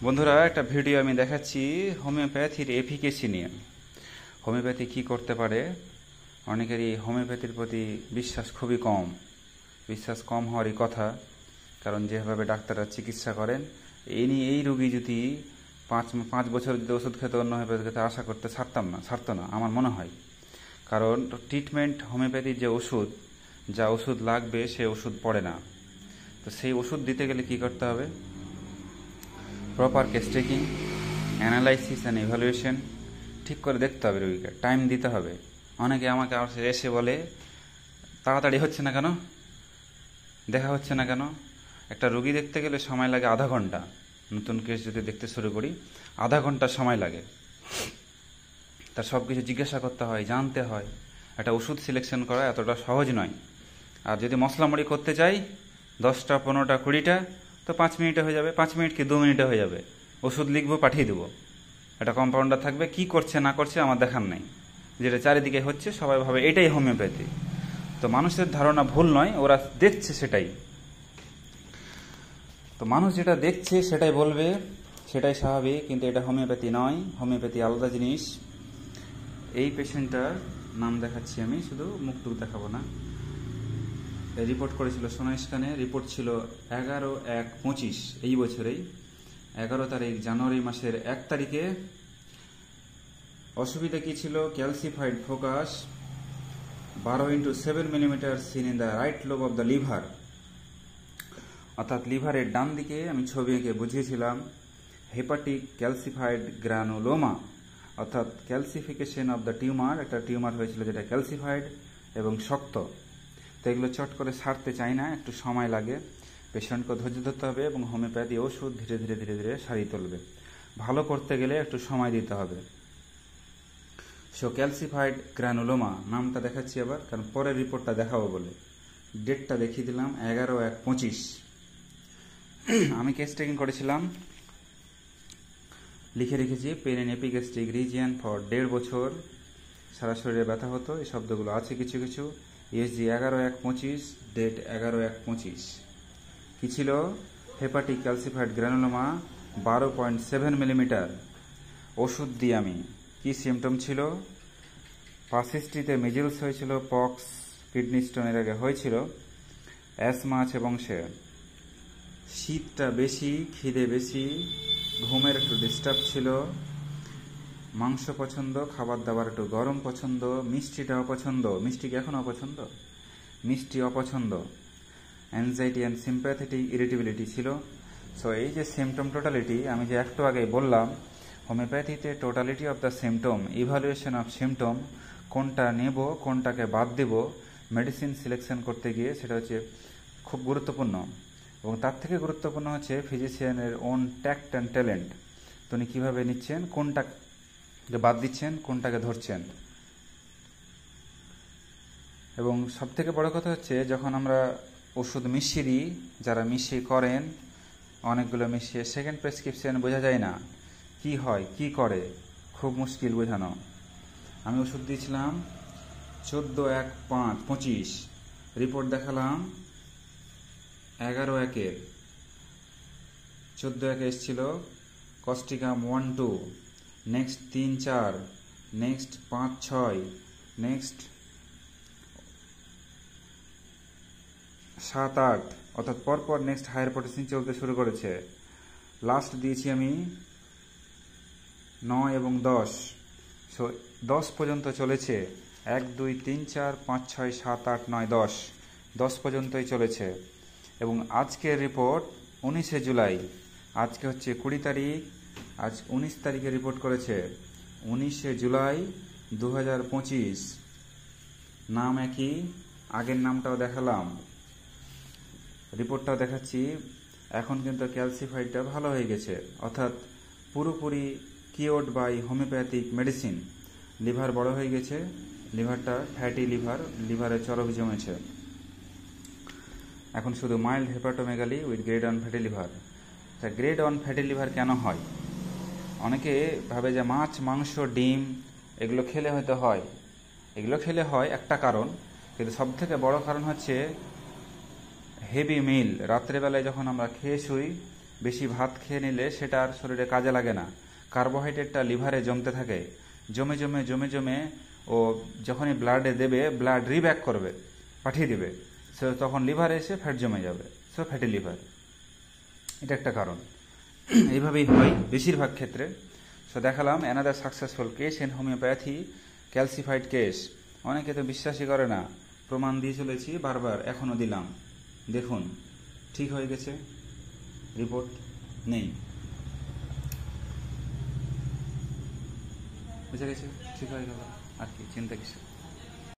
বন্ধুরা, একটা ভিডিও আমি দেখাচ্ছি হোমিওপ্যাথির এফিকেসি নিয়ে। হোমিওপ্যাথি কি করতে পারে। অনেকেরই হোমিওপ্যাথির প্রতি বিশ্বাস খুবই কম। বিশ্বাস কম হওয়ারই কথা, কারণ যেভাবে ডাক্তাররা চিকিৎসা করেন, এই রোগী যদি পাঁচ বছর যদি ওষুধ খেতে অন্য হোমিওপ্যাথি খেতে আশা করতে ছাড়তো না আমার মনে হয়। কারণ ট্রিটমেন্ট হোমিওপ্যাথির যে ওষুধ, যা ওষুধ লাগবে সে ওষুধ পড়ে না। তো সেই ওষুধ দিতে গেলে কি করতে হবে? Proper case taking, analysis and evaluation ঠিক করে দেখতে হবে, রোগীকে টাইম দিতে হবে। অনেকে আমাকে এসে বলে, তাড়াতাড়ি হচ্ছে না কেন, দেখা হচ্ছে না কেন। একটা রোগী দেখতে গেলে সময় লাগে আধা ঘন্টা। নতুন কেস যদি দেখতে শুরু করি, আধা ঘন্টা সময় লাগে। তার সব কিছু জিজ্ঞাসা করতে হয়, জানতে হয়। একটা ওষুধ সিলেকশন করা এতটা সহজ নয়। আর যদি মশলামুড়ি করতে চাই 10টা 15টা 20টা, তো 5 মিনিটে হয়ে যাবে। 5 মিনিট কি 2 মিনিটে হয়ে যাবে। ওষুধ লিখবো, পাঠিয়ে দেবো। একটা কম্পাউন্ডার থাকবে, কি করছে না করছে আমার দেখার নেই। যেটা চারিদিকে হচ্ছে সবাই ভাবে এটাই হোমিওপ্যাথি। তো মানুষের ধারণা ভুল নয়, ওরা দেখছে সেটাই। তো মানুষ যেটা দেখছে সেটাই বলবে, সেটাই স্বাভাবিক, কিন্তু এটা হোমিওপ্যাথি নয়। হোমিওপ্যাথি আলাদা জিনিস। এই পেশেন্টটার নাম দেখাচ্ছি আমি, শুধু মুখ দেখাবো না। রিপোর্ট করেছিল সোনা স্ক্যানে, রিপোর্ট ছিল 11/1/25, এই বছরেই 11 তারিখ জানুয়ারি মাসের 1 তারিখে। অসুবিধা কি ছিল? Calcified focus 12x7 millimetre seen in the right lobe of the liver, অর্থাৎ লিভারের ডান দিকে। আমি ছবি এঁকে বুঝিয়েছিলাম হেপাটিক ক্যালসিফাইড গ্রানুলোমা, অর্থাৎ ক্যালসিফিকেশন অব দ্য টিউমার। একটা টিউমার হয়েছিল যেটা ক্যালসিফাইড এবং শক্ত। তো এগুলো চট করে সারতে চাই না, একটু সময় লাগে। পেশেন্টকে ধৈর্য ধরতে হবে এবং হোমিওপ্যাথি ওষুধ ধীরে ধীরে ধীরে ধীরে সারিয়ে তুলবে। ভালো করতে গেলে একটু সময় দিতে হবে। সো ক্যালসিফাইড গ্রানুলোমা নামটা দেখাচ্ছি আবার, কারণ পরের রিপোর্টটা দেখাবো বলে। ডেটটা দেখিয়ে দিলাম 11/1/25। আমি কেস টেকিং করেছিলাম, লিখে রেখেছি pain in epigastric region for 1.5 বছর। সারা শরীরে ব্যথা হতো, এই শব্দগুলো আছে কিছু কিছু। ESG 11/1/25, date 11/1/25। কি ছিল? Hepatic calcified granuloma 12.7 millimetre. ওষুধ দিই আমি। কি সিমটম ছিল? পাস হিস্ট্রিতে মিজেলস হয়েছিল, পক্স, কিডনি স্টোনের আগে হয়েছিল, অ্যাসমা আছে বংশে। শীতটা বেশি, খিদে বেশি, ঘুমের একটু ডিস্টার্ব ছিল, মাংস পছন্দ, খাবার দাবার একটু গরম পছন্দ, মিষ্টিটা অপছন্দ। মিষ্টি কি এখন অপছন্দ? মিষ্টি অপছন্দ। অ্যাংজাইটি অ্যান্ড সিম্প্যাথেটিক ইরিটেবিলিটি ছিল। সো এই যে সিমটম টোটালিটি, আমি যে একটু আগে বললাম, হোমিওপ্যাথিতে totality of the symptom, evaluation of symptom, কোনটা নেব কোনটাকে বাদ দেব মেডিসিন সিলেকশন করতে গিয়ে, সেটা হচ্ছে খুব গুরুত্বপূর্ণ। এবং তার থেকে গুরুত্বপূর্ণ হচ্ছে ফিজিশিয়ানের ওন ট্যাক্ট অ্যান্ড ট্যালেন্ট। তিনি কীভাবে নিচ্ছেন, কোনটাকে বাদ দিচ্ছেন, কোনটাকে ধরছেন। এবং সবথেকে বড় কথা হচ্ছে, যখন আমরা ওষুধ মিশিয়ে দিই, যারা মিশিয়ে করেন, অনেকগুলো মিশিয়ে সেকেন্ড প্রেসক্রিপশন বোঝা যায় না কি হয় কি করে, খুব মুশকিল বোঝানো। আমি ওষুধ দিয়েছিলাম 14/1/25, রিপোর্ট দেখালাম 11/1-এর। 14/1 এসেছিল কস্টিকাম 1-2, নেক্সট 3-4, নেক্সট 5-6, নেক্সট 7-8, অর্থাৎ পরপর নেক্সট হায়ার পটেনশন চলতে শুরু করেছে। লাস্ট দিয়েছি আমি 9 এবং 10। সো 10 পর্যন্ত চলেছে। 1 2 3 4 5 6 7 8 9 10, 10 পর্যন্তই চলেছে। এবং আজকের রিপোর্ট 19শে জুলাই, আজকে হচ্ছে 20 তারিখ, আজ 19 তারিখে রিপোর্ট করেছে। 19শে জুলাই 2025। নাম একই, আগের নামটাও দেখালাম, রিপোর্টটাও দেখাচ্ছি। এখন কিন্তু ক্যালসিফাইডটা ভালো হয়ে গেছে, অর্থাৎ পুরোপুরি cured by homoeopathic medicine. Liver বড় হয়ে গেছে, লিভারটা ফ্যাটি লিভার, লিভারে চর্বি জমেছে। এখন শুধু mild hepatomegaly with grade 1 fatty liver. তা গ্রেড 1 ফ্যাটি লিভার কেন হয়? অনেকে ভাবে যে মাছ, মাংস, ডিম এগুলো খেলে হয়তো হয়। এগুলো খেলে হয় একটা কারণ, কিন্তু সবথেকে বড় কারণ হচ্ছে হেভি মিল। রাত্রেবেলায় যখন আমরা খেয়ে শুই, বেশি ভাত খেয়ে নিলে সেটা আর শরীরে কাজে লাগে না, কার্বোহাইড্রেটটা লিভারে জমতে থাকে, জমে জমে জমে জমে ও যখনই ব্লাডে দেবে ব্লাড রিব্যাক করবে, পাঠিয়ে দিবে, সো তখন লিভারে এসে ফ্যাট জমে যাবে, সো ফ্যাটি লিভার। এটা একটা কারণ। এইভাবেই হয় বেশিরভাগ ক্ষেত্রে। সো দেখালাম another successful case in homeopathy, calcified case. অনেকে তো বিশ্বাসই করে না, প্রমাণ দিয়ে চলেছি বারবার, এখনও দিলাম, দেখুন ঠিক হয়ে গেছে, রিপোর্ট নেই, বুঝে গেছে, ঠিক হয়ে গেল, আর কি চিন্তা কিছু।